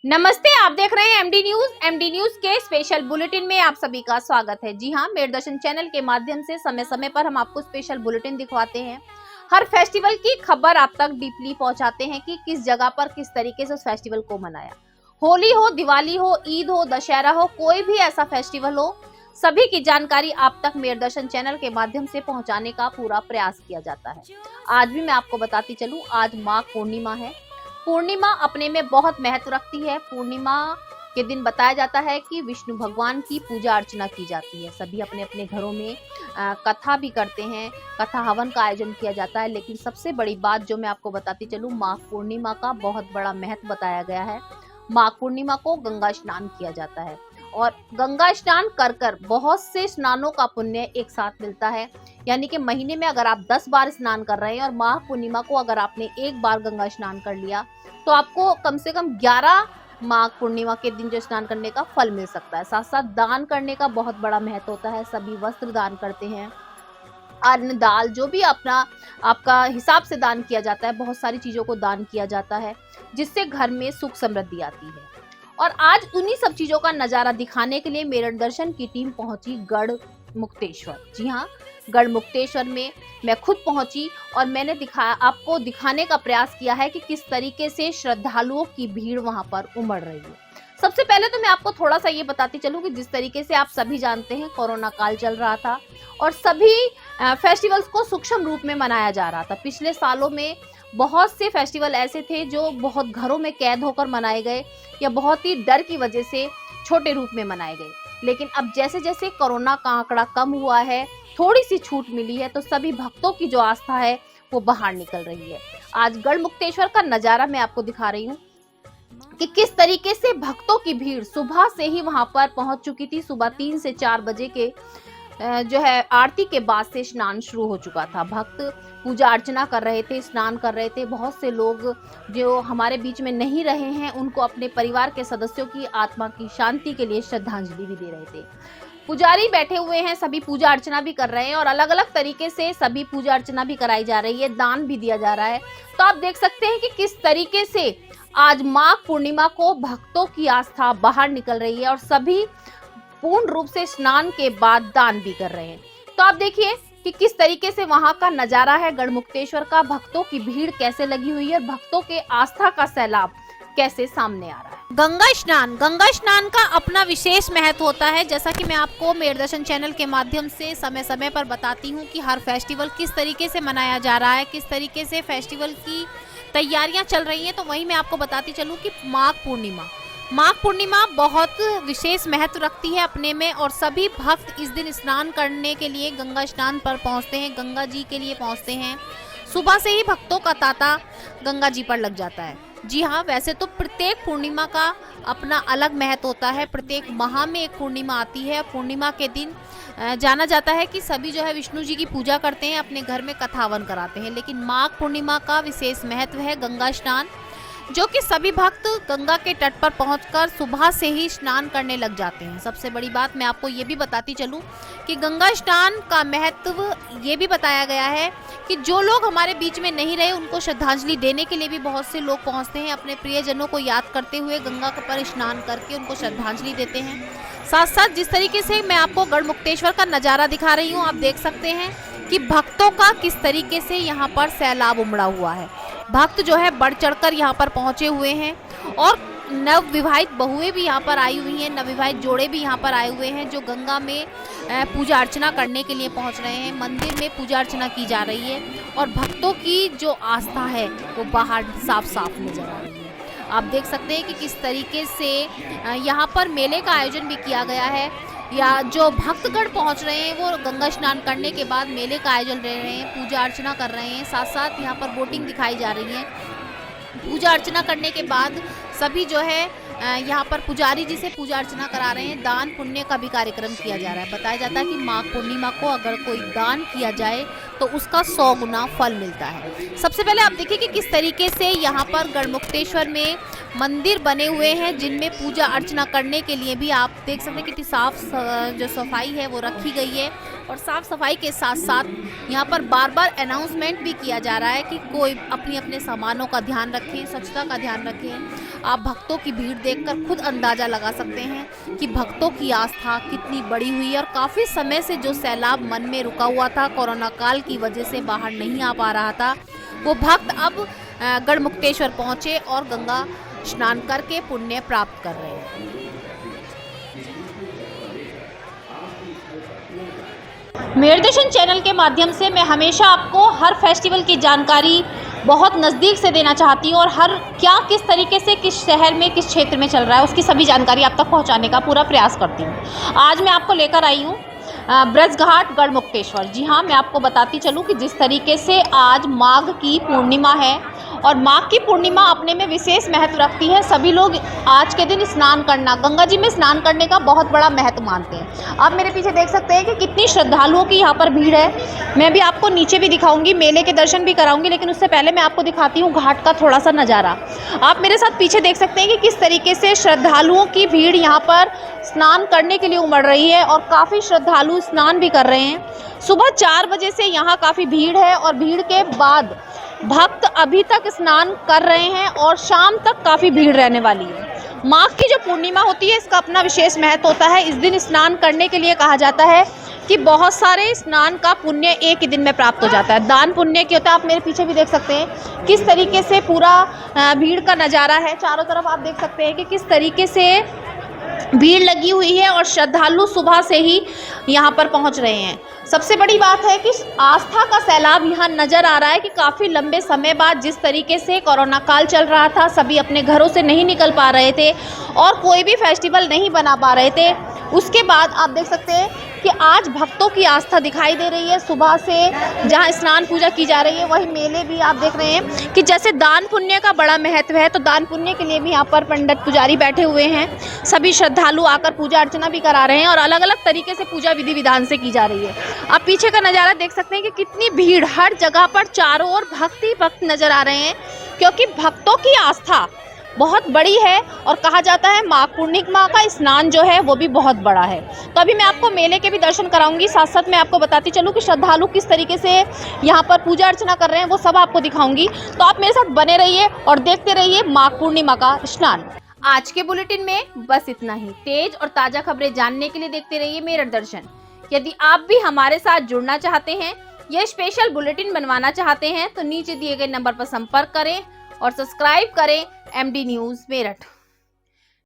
नमस्ते, आप देख रहे हैं एमडी न्यूज। एमडी न्यूज के स्पेशल बुलेटिन में आप सभी का स्वागत है। जी हां, मेरदर्शन चैनल के माध्यम से समय समय पर हम आपको स्पेशल बुलेटिन दिखवाते हैं। हर फेस्टिवल की खबर आप तक डीपली पहुंचाते हैं कि किस जगह पर किस तरीके से उस फेस्टिवल को मनाया। होली हो, दिवाली हो, ईद हो, दशहरा हो, कोई भी ऐसा फेस्टिवल हो, सभी की जानकारी आप तक मेरदर्शन चैनल के माध्यम से पहुंचाने का पूरा प्रयास किया जाता है। आज भी मैं आपको बताती चलूं, आज माघ पूर्णिमा है। पूर्णिमा अपने में बहुत महत्व रखती है। पूर्णिमा के दिन बताया जाता है कि विष्णु भगवान की पूजा अर्चना की जाती है। सभी अपने अपने घरों में कथा भी करते हैं, कथा हवन का आयोजन किया जाता है। लेकिन सबसे बड़ी बात जो मैं आपको बताती चलूं, माघ पूर्णिमा का बहुत बड़ा महत्व बताया गया है। माघ पूर्णिमा को गंगा स्नान किया जाता है और गंगा स्नान कर कर बहुत से स्नानों का पुण्य एक साथ मिलता है। यानी कि महीने में अगर आप 10 बार स्नान कर रहे हैं और माघ पूर्णिमा को अगर आपने एक बार गंगा स्नान कर लिया तो आपको कम से कम 11 माघ पूर्णिमा के दिन जो स्नान करने का फल मिल सकता है। साथ साथ दान करने का बहुत बड़ा महत्व होता है। सभी वस्त्र दान करते हैं, अन्न दाल जो भी अपना आपका हिसाब से दान किया जाता है। बहुत सारी चीजों को दान किया जाता है जिससे घर में सुख समृद्धि आती है। और आज उन्हीं सब चीजों का नजारा दिखाने के लिए मेरदर्शन की टीम पहुंची गढ़ मुक्तेश्वर। जी हाँ, गढ़ मुक्तेश्वर में मैं खुद पहुंची और मैंने आपको दिखाने का प्रयास किया है कि किस तरीके से श्रद्धालुओं की भीड़ वहां पर उमड़ रही है। सबसे पहले तो मैं आपको थोड़ा सा ये बताती चलूं कि जिस तरीके से आप सभी जानते हैं, कोरोना काल चल रहा था और सभी फेस्टिवल्स को सूक्ष्म रूप में मनाया जा रहा था। पिछले सालों में बहुत से फेस्टिवल ऐसे थे जो बहुत घरों में कैद होकर मनाए गए या बहुत ही डर की वजह से छोटे रूप में मनाए गए। लेकिन अब जैसे जैसे कोरोना का आंकड़ा कम हुआ है, थोड़ी सी छूट मिली है, तो सभी भक्तों की जो आस्था है वो बाहर निकल रही है। आज गढ़ मुक्तेश्वर का नजारा मैं आपको दिखा रही हूँ कि किस तरीके से भक्तों की भीड़ सुबह से ही वहां पर पहुंच चुकी थी। सुबह 3 से 4 बजे के जो है आरती के बाद से स्नान शुरू हो चुका था। भक्त पूजा अर्चना कर रहे थे, स्नान कर रहे थे। बहुत से लोग जो हमारे बीच में नहीं रहे हैं उनको अपने परिवार के सदस्यों की आत्मा की शांति के लिए श्रद्धांजलि भी दे रहे थे। पुजारी बैठे हुए हैं, सभी पूजा अर्चना भी कर रहे हैं और अलग अलग तरीके से सभी पूजा अर्चना भी कराई जा रही है, दान भी दिया जा रहा है। तो आप देख सकते हैं कि किस तरीके से आज माघ पूर्णिमा को भक्तों की आस्था बाहर निकल रही है और सभी पूर्ण रूप से स्नान के बाद दान भी कर रहे हैं। तो आप देखिए कि किस तरीके से वहां का नजारा है गढ़ मुक्तेश्वर का। भक्तों की भीड़ कैसे लगी हुई है, भक्तों के आस्था का सैलाब कैसे सामने आ रहा है। गंगा स्नान का अपना विशेष महत्व होता है। जैसा कि मैं आपको मेरदर्शन चैनल के माध्यम से समय समय पर बताती हूँ कि हर फेस्टिवल किस तरीके से मनाया जा रहा है, किस तरीके से फेस्टिवल की तैयारियां चल रही हैं। तो वही मैं आपको बताती चलूँ कि माघ पूर्णिमा बहुत विशेष महत्व रखती है अपने में और सभी भक्त इस दिन स्नान करने के लिए गंगा स्नान पर पहुंचते हैं, गंगा जी के लिए पहुंचते हैं। सुबह से ही भक्तों का तांता गंगा जी पर लग जाता है। जी हाँ, वैसे तो प्रत्येक पूर्णिमा का अपना अलग महत्व होता है। प्रत्येक माह में एक पूर्णिमा आती है। पूर्णिमा के दिन जाना जाता है कि सभी जो है विष्णु जी की पूजा करते हैं, अपने घर में कथा हवन कराते हैं। लेकिन माघ पूर्णिमा का विशेष महत्व है गंगा स्नान, जो कि सभी भक्त गंगा के तट पर पहुंचकर सुबह से ही स्नान करने लग जाते हैं। सबसे बड़ी बात मैं आपको ये भी बताती चलूं कि गंगा स्नान का महत्व ये भी बताया गया है कि जो लोग हमारे बीच में नहीं रहे उनको श्रद्धांजलि देने के लिए भी बहुत से लोग पहुंचते हैं। अपने प्रियजनों को याद करते हुए गंगा पर स्नान करके उनको श्रद्धांजलि देते हैं। साथ साथ जिस तरीके से मैं आपको गढ़ मुक्तेश्वर का नज़ारा दिखा रही हूँ, आप देख सकते हैं कि भक्तों का किस तरीके से यहाँ पर सैलाब उमड़ा हुआ है। भक्त जो है बढ़ चढ़कर यहाँ पर पहुँचे हुए हैं और नवविवाहित बहुएं भी यहाँ पर आई हुई हैं, नवविवाहित जोड़े भी यहाँ पर आए हुए हैं जो गंगा में पूजा अर्चना करने के लिए पहुँच रहे हैं। मंदिर में पूजा अर्चना की जा रही है और भक्तों की जो आस्था है वो बाहर साफ साफ नजर आ रही है। आप देख सकते हैं कि किस तरीके से यहाँ पर मेले का आयोजन भी किया गया है, या जो भक्तगण पहुंच रहे हैं वो गंगा स्नान करने के बाद मेले का आयोजन ले रहे हैं, पूजा अर्चना कर रहे हैं। साथ साथ यहाँ पर बोटिंग दिखाई जा रही है। पूजा अर्चना करने के बाद सभी जो है यहाँ पर पुजारी जी से पूजा अर्चना करा रहे हैं। दान पुण्य का भी कार्यक्रम किया जा रहा है। बताया जाता है कि माघ पूर्णिमा को अगर कोई दान किया जाए तो उसका 100 गुना फल मिलता है। सबसे पहले आप देखिए कि किस तरीके से यहाँ पर गढ़ मुक्तेश्वर में मंदिर बने हुए हैं जिनमें पूजा अर्चना करने के लिए भी आप देख सकते हैं कितनी साफ जो सफाई है वो रखी गई है। और साफ सफाई के साथ साथ यहाँ पर बार बार अनाउंसमेंट भी किया जा रहा है कि कोई अपने अपने सामानों का ध्यान रखें, स्वच्छता का ध्यान रखें। आप भक्तों की भीड़ देखकर खुद अंदाज़ा लगा सकते हैं कि भक्तों की आस्था कितनी बड़ी हुई है और काफ़ी समय से जो सैलाब मन में रुका हुआ था, कोरोना काल की वजह से बाहर नहीं आ पा रहा था, वो भक्त अब गढ़मुक्तेश्वर पहुँचे और गंगा स्नान करके पुण्य प्राप्त कर रहे हैं। मेरदर्शन चैनल के माध्यम से मैं हमेशा आपको हर फेस्टिवल की जानकारी बहुत नज़दीक से देना चाहती हूँ और हर क्या किस तरीके से किस शहर में किस क्षेत्र में चल रहा है उसकी सभी जानकारी आप तक पहुँचाने का पूरा प्रयास करती हूँ। आज मैं आपको लेकर आई हूँ ब्रजघाट गढ़मुक्तेश्वर। जी हाँ, मैं आपको बताती चलूँ कि जिस तरीके से आज माघ की पूर्णिमा है और माघ की पूर्णिमा अपने में विशेष महत्व रखती है। सभी लोग आज के दिन स्नान करना, गंगा जी में स्नान करने का बहुत बड़ा महत्व मानते हैं। आप मेरे पीछे देख सकते हैं कि कितनी श्रद्धालुओं की यहाँ पर भीड़ है। मैं भी आपको नीचे भी दिखाऊंगी, मेले के दर्शन भी कराऊंगी, लेकिन उससे पहले मैं आपको दिखाती हूँ घाट का थोड़ा सा नज़ारा। आप मेरे साथ पीछे देख सकते हैं कि किस तरीके से श्रद्धालुओं की भीड़ यहाँ पर स्नान करने के लिए उमड़ रही है और काफ़ी श्रद्धालु स्नान भी कर रहे हैं। सुबह 4 बजे से यहाँ काफ़ी भीड़ है और भीड़ के बाद भक्त अभी तक स्नान कर रहे हैं और शाम तक काफ़ी भीड़ रहने वाली है। माघ की जो पूर्णिमा होती है इसका अपना विशेष महत्व होता है। इस दिन स्नान करने के लिए कहा जाता है कि बहुत सारे स्नान का पुण्य एक ही दिन में प्राप्त हो जाता है। दान पुण्य की होता है। आप मेरे पीछे भी देख सकते हैं किस तरीके से पूरा भीड़ का नज़ारा है। चारों तरफ आप देख सकते हैं कि किस तरीके से भीड़ लगी हुई है और श्रद्धालु सुबह से ही यहाँ पर पहुँच रहे हैं। सबसे बड़ी बात है कि आस्था का सैलाब यहाँ नज़र आ रहा है कि काफ़ी लंबे समय बाद जिस तरीके से कोरोना काल चल रहा था, सभी अपने घरों से नहीं निकल पा रहे थे और कोई भी फेस्टिवल नहीं बना पा रहे थे, उसके बाद आप देख सकते हैं कि आज भक्तों की आस्था दिखाई दे रही है। सुबह से जहाँ स्नान पूजा की जा रही है वही मेले भी आप देख रहे हैं कि जैसे दान पुण्य का बड़ा महत्व है, तो दान पुण्य के लिए भी यहाँ पर पंडित पुजारी बैठे हुए हैं। सभी श्रद्धालु आकर पूजा अर्चना भी करा रहे हैं और अलग अलग तरीके से पूजा विधि विधान से की जा रही है। आप पीछे का नज़ारा देख सकते हैं कि कितनी भीड़, हर जगह पर चारों ओर भक्त ही भक्त नजर आ रहे हैं क्योंकि भक्तों की आस्था बहुत बड़ी है और कहा जाता है माघ पूर्णिमा का स्नान जो है वो भी बहुत बड़ा है। तो अभी मैं आपको मेले के भी दर्शन कराऊंगी, साथ साथ मैं आपको बताती चलूँ कि श्रद्धालु किस तरीके से यहाँ पर पूजा अर्चना कर रहे हैं वो सब आपको दिखाऊंगी। तो आप मेरे साथ बने रहिए और देखते रहिए माघ पूर्णिमा का स्नान। आज के बुलेटिन में बस इतना ही। तेज और ताजा खबरें जानने के लिए देखते रहिए मेरठदर्शन। यदि आप भी हमारे साथ जुड़ना चाहते हैं, यह स्पेशल बुलेटिन बनवाना चाहते हैं तो नीचे दिए गए नंबर पर संपर्क करें और सब्सक्राइब करें MD न्यूज़ मेरठ।